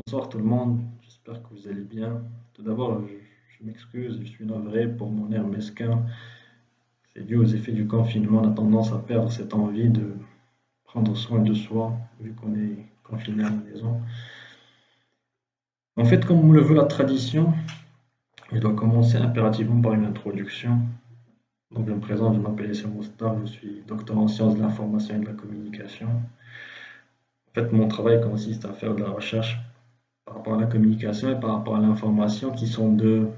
Bonsoir tout le monde, j'espère que vous allez bien. Tout d'abord, je m'excuse, je suis navré pour mon air mesquin. C'est dû aux effets du confinement, on a tendance à perdre cette envie de prendre soin de soi, vu qu'on est confiné à la maison. En fait, comme le veut la tradition, je dois commencer impérativement par une introduction. Donc je me présente, je m'appelle Essam Moustar, je suis docteur en sciences de l'information et de la communication. En fait, mon travail consiste à faire de la recherche par rapport à la communication et par rapport à l'information, qui sont deux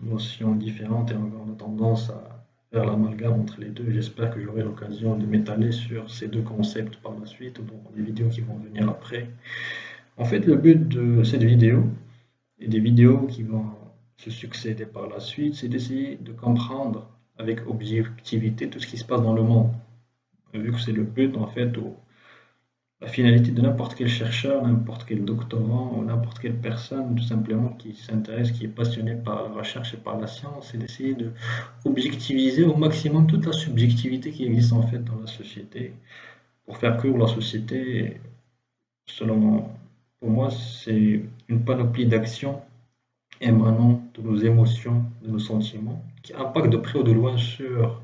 notions différentes et on a tendance à faire l'amalgame entre les deux. J'espère que j'aurai l'occasion de m'étaler sur ces deux concepts par la suite, ou dans les vidéos qui vont venir après. En fait, le but de cette vidéo et des vidéos qui vont se succéder par la suite, c'est d'essayer de comprendre avec objectivité tout ce qui se passe dans le monde. Vu que c'est le but, en fait, la finalité de n'importe quel chercheur, n'importe quel doctorant ou n'importe quelle personne, tout simplement, qui s'intéresse, qui est passionné par la recherche et par la science, c'est d'essayer de objectiviser au maximum toute la subjectivité qui existe en fait dans la société. Pour faire court, la société, selon pour moi, c'est une panoplie d'actions émanant de nos émotions, de nos sentiments, qui impactent de près ou de loin sur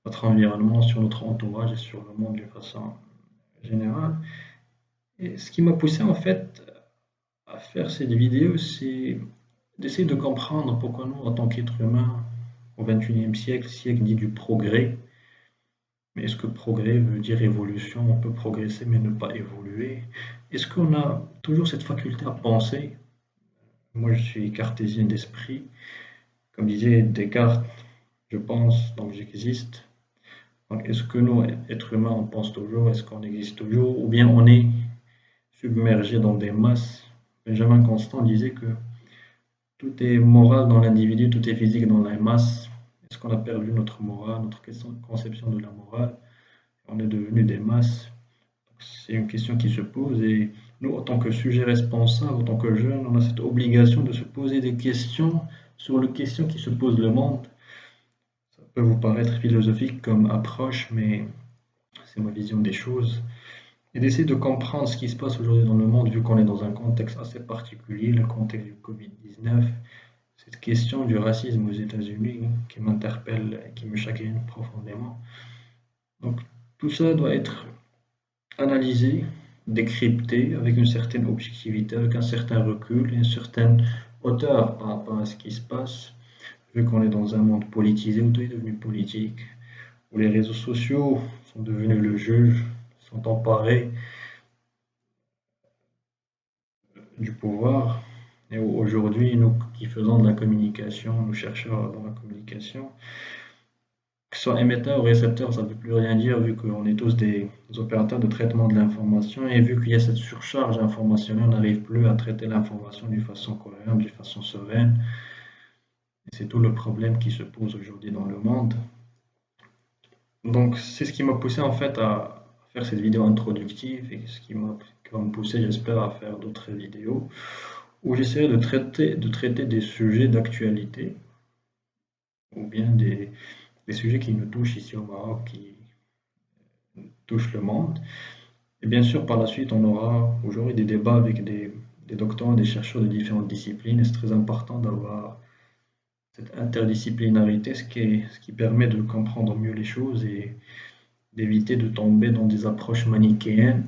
notre environnement, sur notre entourage et sur le monde d'une façon générale. Et ce qui m'a poussé en fait à faire cette vidéo, c'est d'essayer de comprendre pourquoi nous, en tant qu'êtres humains, au XXIe siècle, siècle dit du progrès, mais est-ce que progrès veut dire évolution? On peut progresser mais ne pas évoluer. Est-ce qu'on a toujours cette faculté à penser? Moi, je suis cartésien d'esprit. Comme disait Descartes, je pense, donc j'existe. Donc, est-ce que nous, êtres humains, on pense toujours? Est-ce qu'on existe toujours? Ou bien on est submergé dans des masses? Benjamin Constant disait que tout est moral dans l'individu, tout est physique dans la masse. Est-ce qu'on a perdu notre morale, notre conception de la morale? On est devenu des masses. C'est une question qui se pose et nous, en tant que sujet responsable, en tant que jeunes, on a cette obligation de se poser des questions sur les questions qui se posent le monde. Ça peut vous paraître philosophique comme approche, mais c'est ma vision des choses. Et d'essayer de comprendre ce qui se passe aujourd'hui dans le monde, vu qu'on est dans un contexte assez particulier, le contexte du Covid-19, cette question du racisme aux États-Unis qui m'interpelle et qui me chagrine profondément. Donc tout ça doit être analysé, décrypté avec une certaine objectivité, avec un certain recul et une certaine hauteur par rapport à ce qui se passe, vu qu'on est dans un monde politisé, où tout est devenu politique, où les réseaux sociaux sont devenus le juge, sont emparés du pouvoir. Et aujourd'hui, nous qui faisons de la communication, nous chercheurs dans la communication, que ce soit émetteur ou récepteur, ça ne veut plus rien dire vu qu'on est tous des opérateurs de traitement de l'information et vu qu'il y a cette surcharge informationnelle, on n'arrive plus à traiter l'information d'une façon cohérente, d'une façon sereine. Et c'est tout le problème qui se pose aujourd'hui dans le monde. Donc c'est ce qui m'a poussé en fait à faire cette vidéo introductive et ce qui va me pousser, j'espère, à faire d'autres vidéos où j'essaierai de traiter des sujets d'actualité ou bien des sujets qui nous touchent ici au Maroc, qui touchent le monde. Et bien sûr, par la suite, on aura aujourd'hui des débats avec des doctorants, des chercheurs de différentes disciplines. Et c'est très important d'avoir cette interdisciplinarité, ce qui permet de comprendre mieux les choses et d'éviter de tomber dans des approches manichéennes,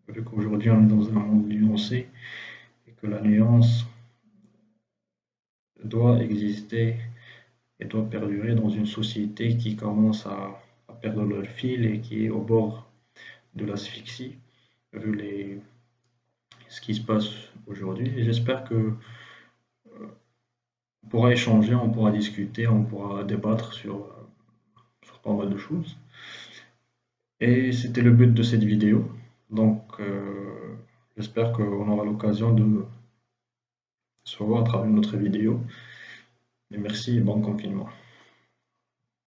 vu qu'aujourd'hui on est dans un monde nuancé et que la nuance doit exister et doit perdurer dans une société qui commence à perdre le fil et qui est au bord de l'asphyxie, vu ce qui se passe aujourd'hui. Et j'espère que on pourra échanger, on pourra discuter, on pourra débattre sur pas mal de choses. Et c'était le but de cette vidéo. Donc, j'espère qu'on aura l'occasion de se revoir à travers une autre vidéo. Et merci et bon confinement.